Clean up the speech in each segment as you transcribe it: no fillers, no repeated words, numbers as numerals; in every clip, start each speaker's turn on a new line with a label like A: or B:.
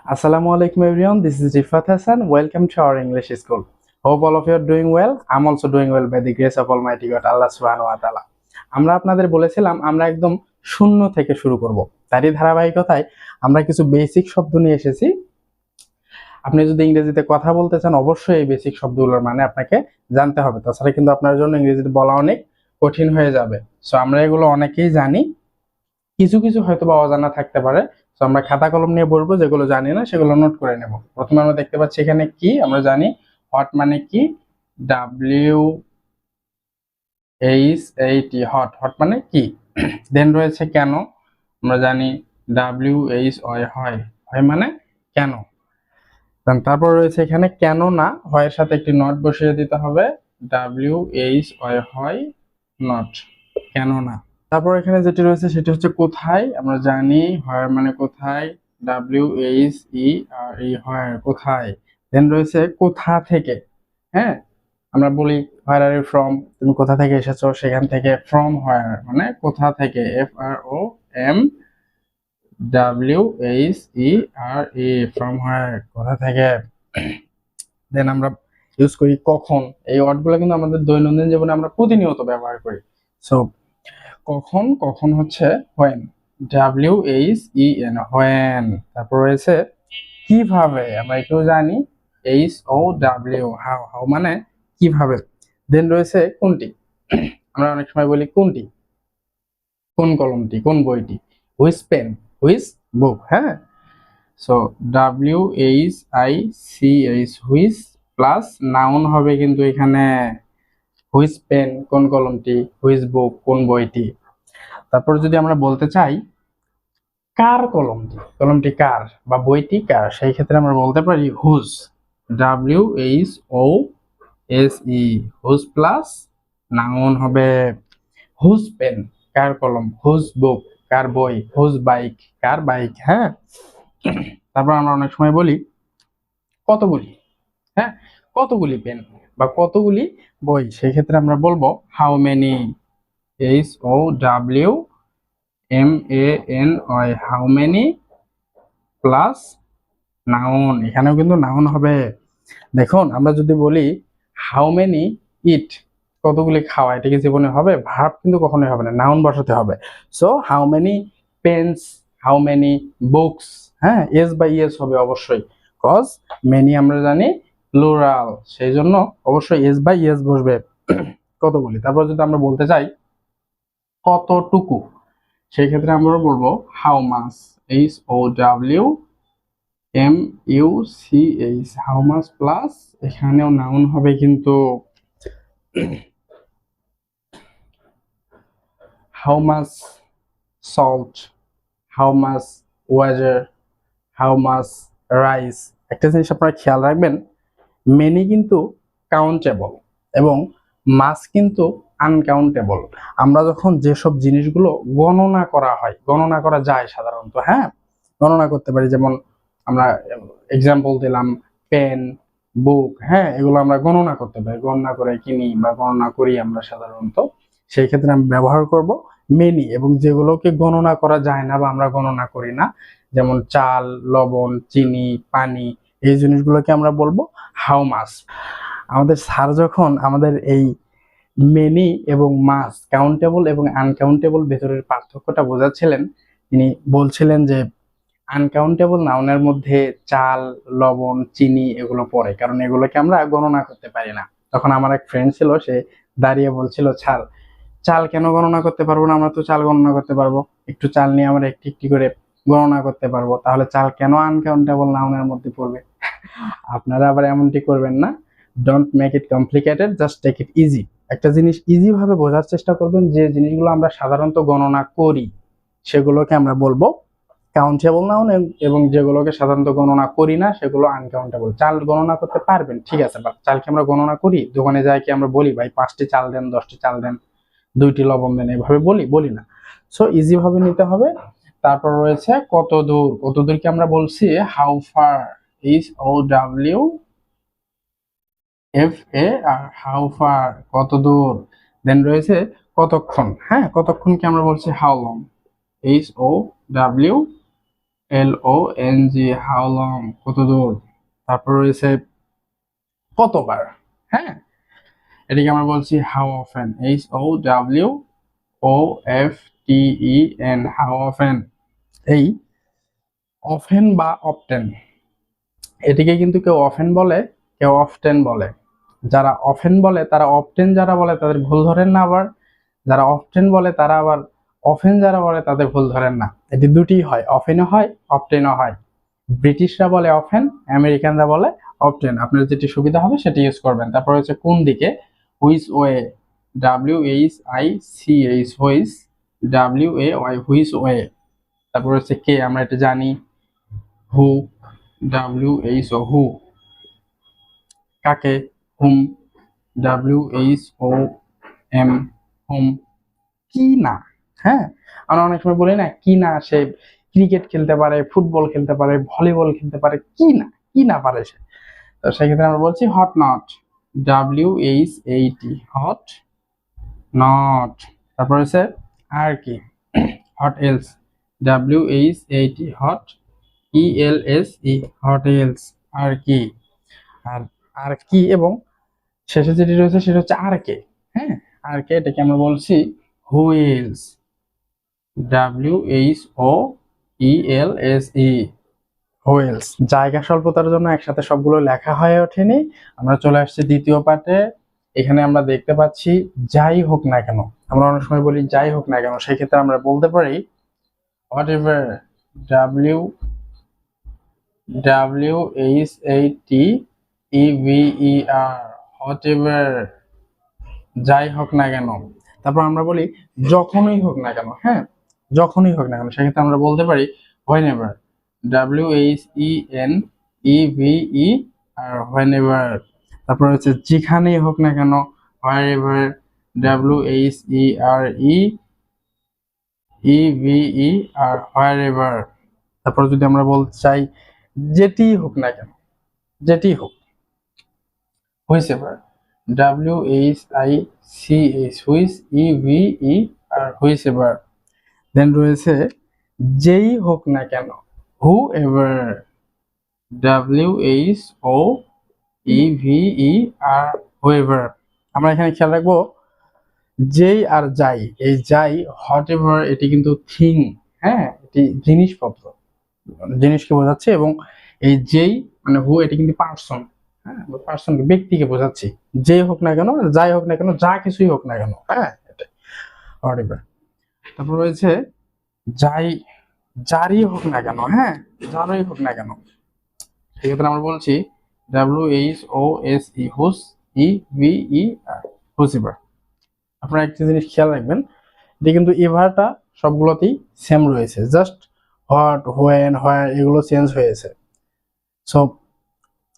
A: Assalamu alaikum everyone, this is Rifat Hasan. Welcome to our English school. Hope all of you are doing well. I'm also doing well by the grace of Almighty God, Allah subhanahu wa ta'ala. আমরা আপনাদের বলেছিলাম আমরা একদম শূন্য থেকে শুরু করব। তারই ধারাবাহিকতায় আমরা কিছু বেসিক শব্দ নিয়ে এসেছি। আপনি যদি ইংরেজিতে কথা বলতে চান অবশ্যই এই বেসিক শব্দগুলোর মানে আপনাকে জানতে হবে, তাছাড়া কিন্তু আপনার জন্য ইংরেজিতে বলা অনেক কঠিন হয়ে যাবে। সো আমরা এগুলো অনেকেই জানি, কিছু কিছু হয়তো বা অজানা থাকতে পারে। তো আমরা খাতা কলম নিয়ে বলবো, যেগুলো জানি না সেগুলো নোট করে নেব। প্রথমে আমরা দেখতে পাচ্ছি এখানে কি, আমরা জানি হট মানে কি, WHAT, হট, হট মানে কি। দেন রয়েছে কেন, আমরা জানি WHY, হয়, হয় মানে কেন। তারপর রয়েছে এখানে কেন না, হয়ের সাথে একটি নট বসিয়ে দিতে হবে, WHY, হয়, নট, কেন না। তারপর এখানে যেটি রয়েছে সেটি হচ্ছে কোথায়, আমরা জানি হোয়ার মানে কোথায়, WHERE, হোয়ার, কোথায়। দেন রয়েছে কোথা থেকে, হ্যাঁ আমরা বলি হোয়ার আর ইউ ফ্রম, তুমি কোথা থেকে এসেছো, সেখান থেকে। ফ্রম হোয়ার মানে কোথা থেকে, FROMWHERE, ফ্রম হোয়ার, কোথা থেকে। দেন আমরা ইউজ করি কখন, এই ওয়ার্ডগুলো কিন্তু আমাদের দৈনন্দিন জীবনে আমরা প্রতিনিয়ত ব্যবহার করি। সো কখন, কখন হচ্ছে when, WHEN, when। তারপর রয়েছে কিভাবে, আমরা এটাও জানি HOW, হাউ, হাউ মানে কিভাবে। দেন রয়েছে কোনটি, আমরা অনেক সময় বলি কোনটি, কোন কলমটি, কোন বইটি, হুইচ পেন, হুইচ বুক, হ্যাঁ। So WHICH, which plus noun হবে কিন্তু এখানে, হুইচ পেন কোন কলমটি, হুইচ বুক কোন বইটি। তারপর যদি আমরা বলতে চাই কার কলমটি, কলমটি কার বা বইটি কার, সেই ক্ষেত্রে আমরা বলতে পারি whose, WHOSE, whose plus noun হবে হুজ পেন, কার কলম, হুজ বুক, কার বই, হুজ বাইক, কার বাইক, হ্যাঁ। তারপর আমরা অনেক সময় বলি কতগুলি, হ্যাঁ, কতগুলি পেন বা কতগুলি বই, সেই ক্ষেত্রে আমরা বলবো how many, HOWMANY, how many plus noun, এখানেও কিন্তু নাউন হবে। দেখুন আমরা যদি বলি হাউ মেনি ইট, কতগুলি খাওয়া, এটা কি জীবনে হবে, ভার্ব কিন্তু কখনোই হবে না, নাউন বসাতে হবে। So how many pens, how many books, হ্যাঁ, এস বাই এস হবে অবশ্যই, কজ মেনি আমরা জানি প্লুরাল, সেই জন্য অবশ্যই এস বাই এস বসবে কতগুলি। তারপর যদি আমরা বলতে চাই কতটুকু, সেই ক্ষেত্রে আমরা বলবো how much, HOWMUCH, how much plus এখানেও নাউন হবে কিন্তু how much salt, how much water, how much rice. একটা জিনিস আপনারা খেয়াল রাখবেন, মেনি কিন্তু কাউন্টেবল এবং মাস কিন্তু আনকাউন্টেবল। আমরা যখন যেসব জিনিসগুলো গণনা করা হয়, গণনা করা যায় সাধারণত, হ্যাঁ, গণনা করতে পারি, যেমন আমরা এক্সাম্পল দিলাম পেন, বুক, হ্যাঁ, এগুলো আমরা গণনা করতে পারি, গণনা করে কিনি বা গণনা করি আমরা সাধারণত, সেই ক্ষেত্রে আমি ব্যবহার করব মেনি। এবং যেগুলোকে গণনা করা যায় না বা আমরা গণনা করি না, যেমন চাল, লবণ, চিনি, পানি, এই জিনিসগুলোকে আমরা বলবো হাউ মাস। আমাদের স্যার যখন আমাদের এই মেনি এবং মাস, কাউন্টেবল এবং আনকাউন্টেবল ভেতরের পার্থক্যটা বোঝাচ্ছিলেন, তিনি বলছিলেন যে আনকাউন্টেবল নাউনের মধ্যে চাল, লবণ, চিনি এগুলো পড়ে, কারণ এগুলোকে আমরা গণনা করতে পারি না। তখন আমার এক ফ্রেন্ড ছিল, সে দাঁড়িয়ে বলছিল, স্যার চাল কেন গণনা করতে পারবো না, আমরা তো চাল গণনা করতে পারবো, একটু চাল নিয়ে আমরা একটি একটি করে গণনা করতে পারবো, তাহলে চাল কেন আনকাউন্টেবল নাউনের মধ্যে পড়বে। আপনারা আবার এমনটি করবেন না, don't make it complicated, just take it easy. একটা জিনিস ইজি ভাবে বোঝার চেষ্টা করবেন, যে জিনিসগুলো আমরা সাধারণত গণনা করি সেগুলোকে আমরা বলবো কাউন্টেবল নাউন, এবং যেগুলোকে সাধারণত গণনা করি না সেগুলো আনকাউন্টেবল। চাল গণনা করতে পারবেন, ঠিক আছে, বাট চালকে আমরা গণনা করি, দোকানে যাই কি আমরা বলি ভাই 5টি চাল দেন, 10টি চাল দেন, 2টি লবণ দেন, এভাবে বলি, বলি না। সো ইজি ভাবে নিতে হবে। তারপর রয়েছে কত দূর, কত দূরকে আমরা বলছি how far, HOWFAR, how far, কত দূর। দেন রয়েছে কতক্ষণ, হ্যাঁ, কতক্ষণকে আমরা বলছি how long, HOWLONG, LONG, how long, কত দূর। তারপর রয়েছে কতবার, হ্যাঁ, এটাকে আমরা বলছি how often, HOWOFTEN, how often. এই অফেন বা অফটেন, এটিকে কিন্তু কেউ অফেন বলে, কেউ অফটেন বলে। যারা অফেন বলে তারা অফটেন যারা বলে তাদের ভুল ধরেন না, আবার যারা অফটেন বলে তারা আবার অফেন যারা বলে তাদের ভুল ধরেন না। এটি দুটি হয়, অফেনও হয় অফটেনও হয়। ব্রিটিশরা বলে অফেন, আমেরিকানরা বলে অফটেন। আপনার যেটি সুবিধা হবে সেটি ইউজ করবেন। তারপর হচ্ছে কোন দিকে, which way, WHICH, which, WAY, which way. তারপর হচ্ছে কে, আমরা এটা জানি, হু, WHO, হু। কাকে, হুম, WHOM, হুম। কি না, হ্যাঁ, আমরা অনেক সময় বলি না কি না, সে ক্রিকেট খেলতে পারে, ফুটবল খেলতে পারে, ভলিবল খেলতে পারে, কি না, কি না পারে সে। তো সেক্ষেত্রে আমরা বলছি what not, WHAT, what not. তারপর হচ্ছে আর কি, what else, WHAT, what ELSE, what else, আর কি। আর আর কি এবং শেষে যেটি রয়েছে সেটা হচ্ছে আর কে, হ্যাঁ, আর কে, এটাকে আমরা বলছি হুইলস, WHOELSE, হুইলস। জায়গা স্বল্পতার জন্য একসাথে সবগুলো লেখা হয়ে ওঠেনি। আমরা চলে আসছি দ্বিতীয় পার্টে। এখানে আমরা দেখতে পাচ্ছি যাই হোক না কেন। আমরা অনেক সময় বলি যাই হোক না কেন, সেক্ষেত্রে আমরা বলতে পারি what ever, WHATEVER, what ever, যাই হোক না কেন। তারপর আমরা বলি যখনই হোক না কেন, হ্যাঁ, যখনই হোক না কেন, সেক্ষেত্রে আমরা বলতে পারি whenever, WHENEVER, whenever। তারপর হচ্ছে যেখানেই হোক না কেন, wherever, WHEREVER, wherever। তারপর যদি আমরা বলতে চাই যেটি হোক না কেন, যেটি হোক, whichever, WHICH, whichever, whichever। দেন রয়েছে যেই হোক না কেন, whoever, WHOEVER, whoever। আমরা এখানে খেয়াল রাখবো যেই আর যাই, এই যাই হোয়াট এভার এটি কিন্তু থিং, হ্যাঁ, এটি জিনিসপত্র, জিনিসকে বোঝাচ্ছে। এবং এই যেই মানে হু, এটি কিন্তু পার্সন, হ্যাঁ, পার্সন ব্যক্তিকে বোঝাচ্ছি। যে হোক না কেন, যাই হোক না কেন, যা কিছুই হোক না কেন, হ্যাঁ, এটাই হোয়াট এভার। তারপর রয়েছে যাই, যারই হোক না কেন, হ্যাঁ, যারই হোক না কেন, সেক্ষেত্রে আমরা বলছি WHOSE, হুস, EVER, হুসিভার। আপনারা একটা জিনিস খেয়াল রাখবেন, এটা কিন্তু এভারটা সবগুলোতেই সেম রয়েছে, জাস্ট হোয়াট, হোয়েন, হোয়ার এগুলো চেঞ্জ হয়েছে। সো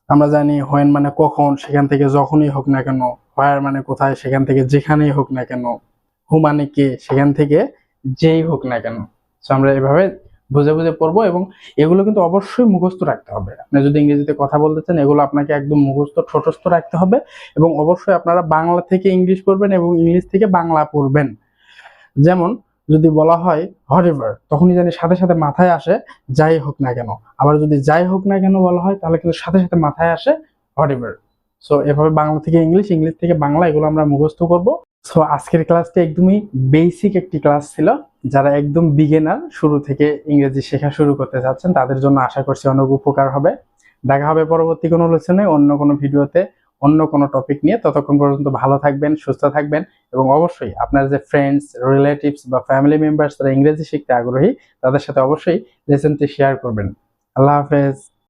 A: আমরা জানি হোয়েন মানে কখন, সেখান থেকে যখনই হোক না কেন, হোয়ার মানে কোথায়, সেখান থেকে যেখানেই হোক না কেন, হু মানে কে, সেখান থেকে যেই হোক না কেন। সো আমরা এভাবে বুঝে বুঝে পড়বো এবং এগুলো কিন্তু অবশ্যই মুখস্থ রাখতে হবে। আপনি যদি ইংরেজিতে কথা বলতে চান, এগুলো আপনাকে একদম মুখস্থ ঠোঁটস্থ রাখতে হবে। এবং অবশ্যই আপনারা বাংলা থেকে ইংলিশ পড়বেন এবং ইংলিশ থেকে বাংলা পড়বেন। যেমন যদি বলা হয় হোয়াট এভার, তখনই জানি সাথে সাথে মাথায় আসে যাই হোক না কেন। আবার যদি যাই হোক না কেন বলা হয়, তাহলে কিন্তু সাথে সাথে মাথায় আসে হোয়াট এভার। সো এভাবে বাংলা থেকে ইংলিশ, ইংলিশ থেকে বাংলা, এগুলো আমরা মুখস্থ করব। সো আজকের ক্লাসটা একদমই বেসিক একটি ক্লাস ছিল। যারা একদম বিগিনার, শুরু থেকে ইংরেজি শেখা শুরু করতে চাচ্ছেন, তাদের জন্য আশা করছি অনেক উপকার হবে। দেখা হবে পরবর্তী কোনো লেসনে, অন্য কোনো ভিডিওতে, অন্য কোনো টপিক নিয়ে। ততক্ষণ পর্যন্ত ভালো থাকবেন, সুস্থ থাকবেন এবং অবশ্যই আপনার যে ফ্রেন্ডস, রিলেটিভস বা ফ্যামিলি মেম্বার্স যারা ইংরেজি শিখতে আগ্রহী, তাদের সাথে অবশ্যই লেসনটি শেয়ার করবেন। আল্লাহ হাফেজ।